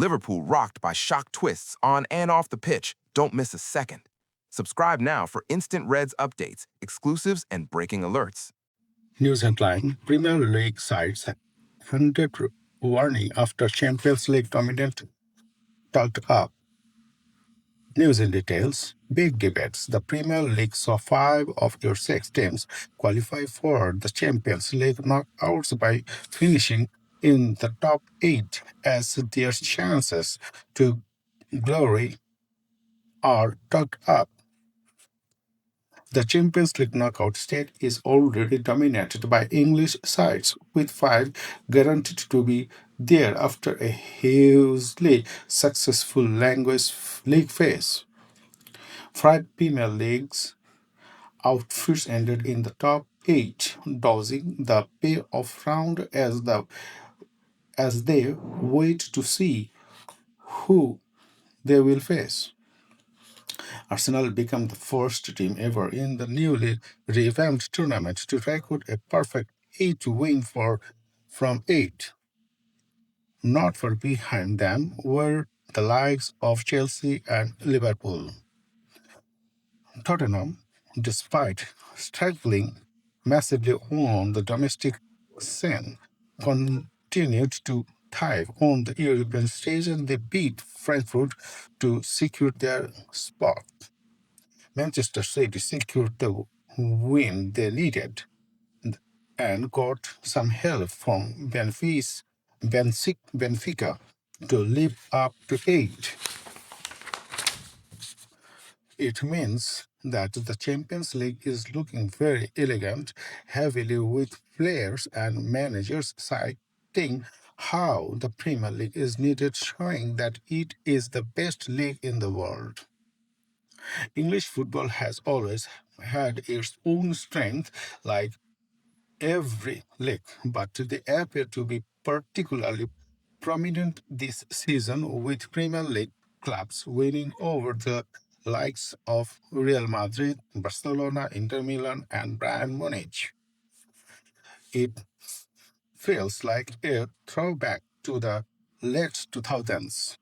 Liverpool rocked by shock twists on and off the pitch. Don't miss a second. Subscribe now for instant Reds updates, exclusives, and breaking alerts. News headline: Premier League sides handed warning after Champions League dominant tugged up. News in details. Big debates. The Premier League saw 5 of your 6 teams qualify for the Champions League knockouts by finishing in the top 8 as their chances to glory are tugged up. The Champions League knockout stage is already dominated by English sides, with 5 guaranteed to be there after a hugely successful league phase. 5 Premier Leagues outfits ended in the top 8, dodging the playoff round as they wait to see who they will face. Arsenal became the first team ever in the newly revamped tournament to record a perfect 8 win from 8. Not far behind them were the likes of Chelsea and Liverpool. Tottenham, despite struggling massively on the domestic scene, continued to thrive on the European stage, and they beat Frankfurt to secure their spot. Manchester City secured the win they needed and got some help from Benfica to live up to 8. It means that the Champions League is looking very elegant, heavily with players and managers citing how the Premier League is needed, showing that it is the best league in the world. English football has always had its own strength, like every league, but they appear to be particularly prominent this season, with Premier League clubs winning over the likes of Real Madrid, Barcelona, Inter Milan, and Bayern Munich. It feels like a throwback to the late 2000s,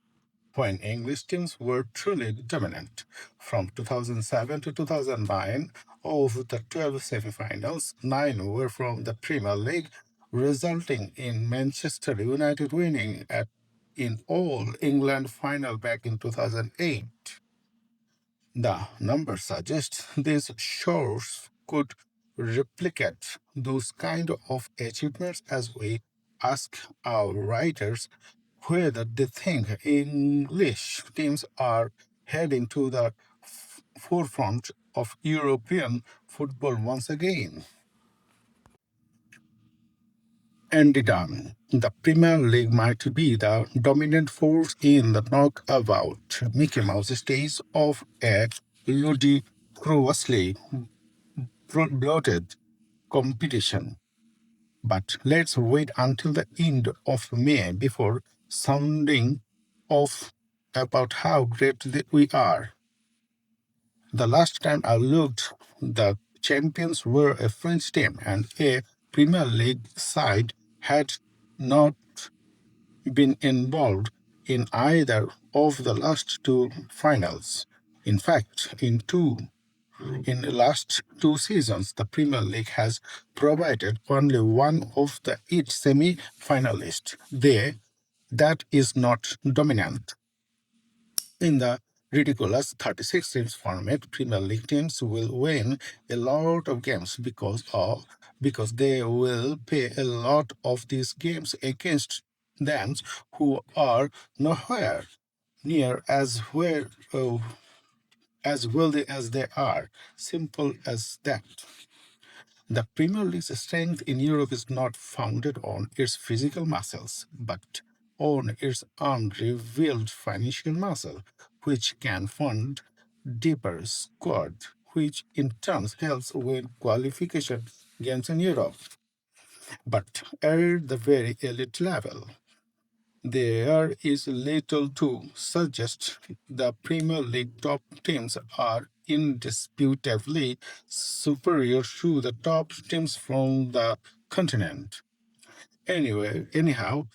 when English teams were truly dominant. From 2007 to 2009, of the 12 semifinals, 9 were from the Premier League, resulting in Manchester United winning in All England final back in 2008. The numbers suggest these shores could replicate those kind of achievements, as we ask our writers whether they think English teams are heading to the forefront of European football once again. Andy Dunn. The Premier League might be the dominant force in the knockout Mickey Mouse days of a ludicrously bloated competition. But let's wait until the end of May before sounding off about how great we are. The last time I looked, the champions were a French team, and a Premier League side had not been involved in either of the last 2 finals. In fact, in the last 2 seasons, the Premier League has provided only one of the 8 semi-finalists. That is not dominant. In the ridiculous 36 teams format, Premier League teams will win a lot of games because they will play a lot of these games against them who are nowhere near as wealthy as they are. Simple as that. The Premier League's strength in Europe is not founded on its physical muscles, but on its unrevealed financial muscle, which can fund deeper squad, which in turn helps win qualification games in Europe. But at the very elite level, there is little to suggest the Premier League top teams are indisputably superior to the top teams from the continent. Anyhow,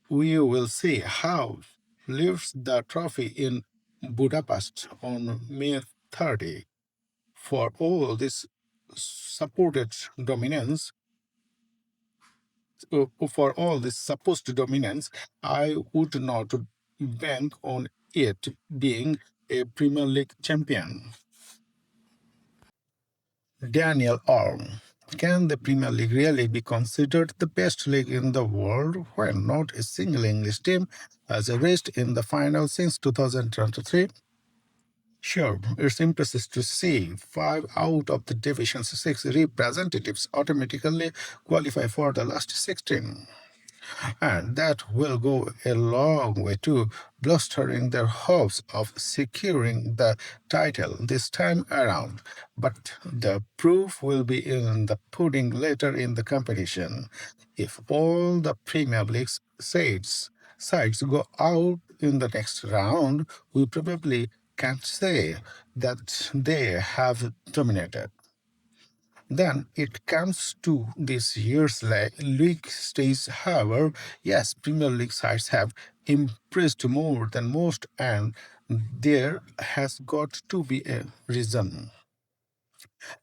we will see how lifts the trophy in Budapest on May 30. For all this supported dominance, for all this supposed dominance, I would not bank on it being a Premier League champion. Daniel Orm. Can the Premier League really be considered the best league in the world when not a single English team has reached in the final since 2023? Sure, it's impressive to see 5 out of the Division's 6 representatives automatically qualify for the last 16. And that will go a long way to bolstering their hopes of securing the title this time around. But the proof will be in the pudding later in the competition. If all the Premier League sides go out in the next round, we probably can't say that they have dominated. Then it comes to this year's league stage. However, yes, Premier League sides have impressed more than most, and there has got to be a reason.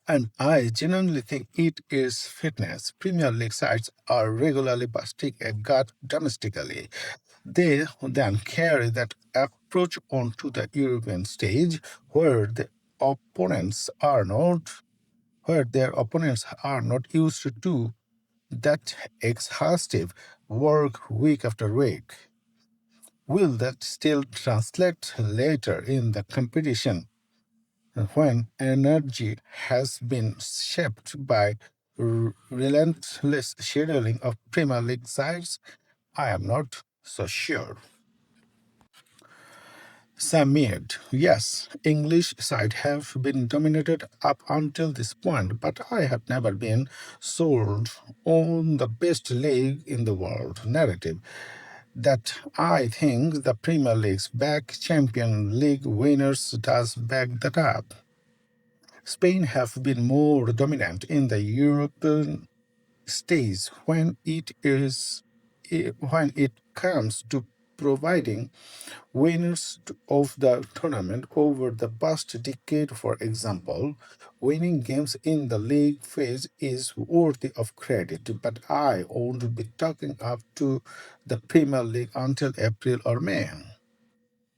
And I genuinely think it is fitness. Premier League sides are regularly busting a gut domestically. They then carry that approach onto the European stage where their opponents are not used to that exhaustive work week after week. Will that still translate later in the competition when energy has been shaped by relentless scheduling of Premier League sides? I am not so sure. Samid, yes, English side have been dominated up until this point, but I have never been sold on the best league in the world narrative. That I think the Premier League's back Champion League winners does back that up. Spain have been more dominant in the European stage when it comes to providing winners of the tournament over the past decade. For example, winning games in the league phase is worthy of credit, but I won't be talking up to the Premier League until April or May.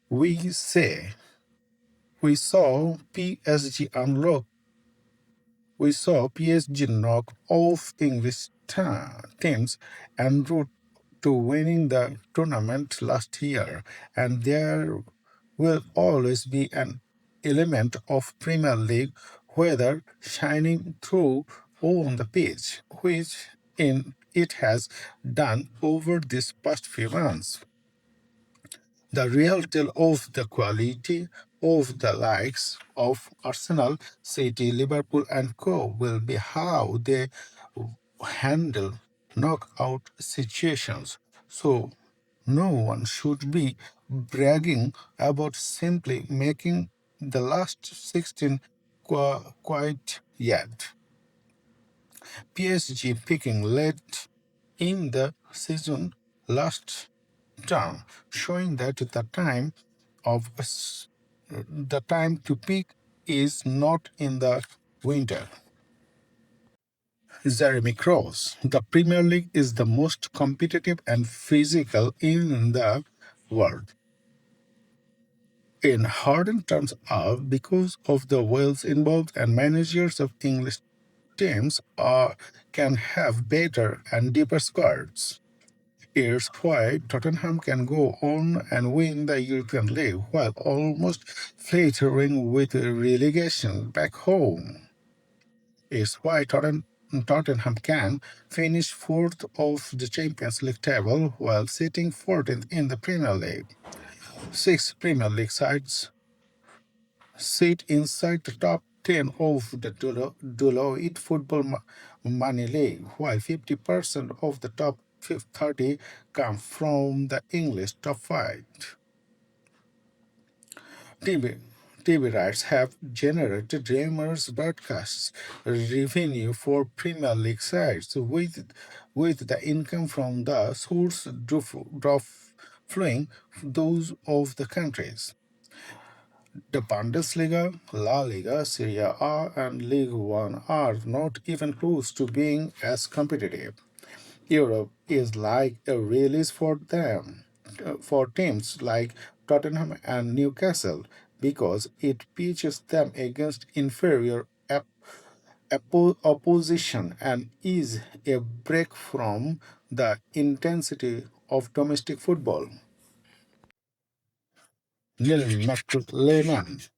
We say we saw PSG unlock We saw PSG knock off English teams en route to winning the tournament last year, and there will always be an element of Premier League weather shining through on the pitch, which in it has done over these past few months. The real tell of the quality of the likes of Arsenal, City, Liverpool, and Co. will be how they handle knockout situations. So, no one should be bragging about simply making the last 16 quite yet. PSG picking late in the season last term, showing that of the time to peak is not in the winter. Jeremy Cross. The Premier League is the most competitive and physical in the world. In hardened terms of because of the whales involved and managers of English teams can have better and deeper squads. Here's why Tottenham can go on and win the European League while almost flattering with relegation back home. Is why Tottenham can finish fourth of the Champions League table while sitting 14th in the Premier League. 6 Premier League sides sit inside the top 10 of the Deloitte Football Money League, while 50% of the top 30 come from the English top 5. TV, TV rights have generated numerous broadcasts revenue for Premier League sides, with the income from the source drove outflowing those of the countries. The Bundesliga, La Liga, Serie A, and League One are not even close to being as competitive. Europe is like a release for them, for teams like Tottenham and Newcastle, because it pitches them against inferior opposition and is a break from the intensity of domestic football. Neil McLennan.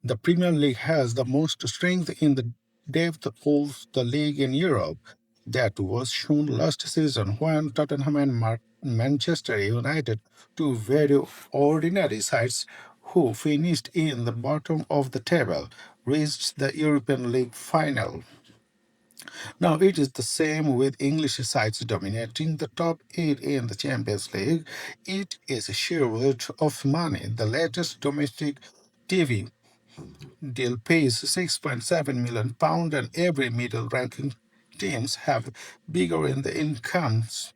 The Premier League has the most strength in the depth of the league in Europe. That was shown last season when Tottenham and Manchester United, two very ordinary sides who finished in the bottom of the table, reached the European League final. Now it is the same with English sides dominating the top 8 in the Champions League. It is a sheer weight of money. The latest domestic TV deal pays £6.7 million, and every middle-ranking teams have bigger in the incomes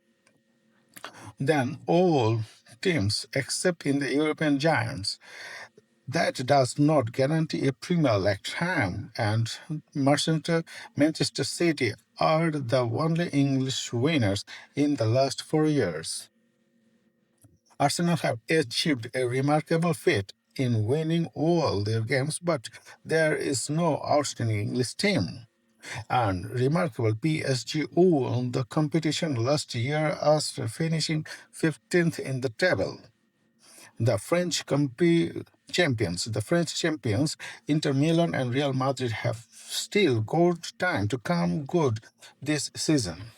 than all teams except in the European giants. That does not guarantee a Premier League time, and Manchester City are the only English winners in the last 4 years. Arsenal have achieved a remarkable feat in winning all their games, but there is no outstanding English team. And remarkable, PSG won the competition last year after finishing 15th in the table. The French champions, Inter Milan and Real Madrid have still got time to come good this season.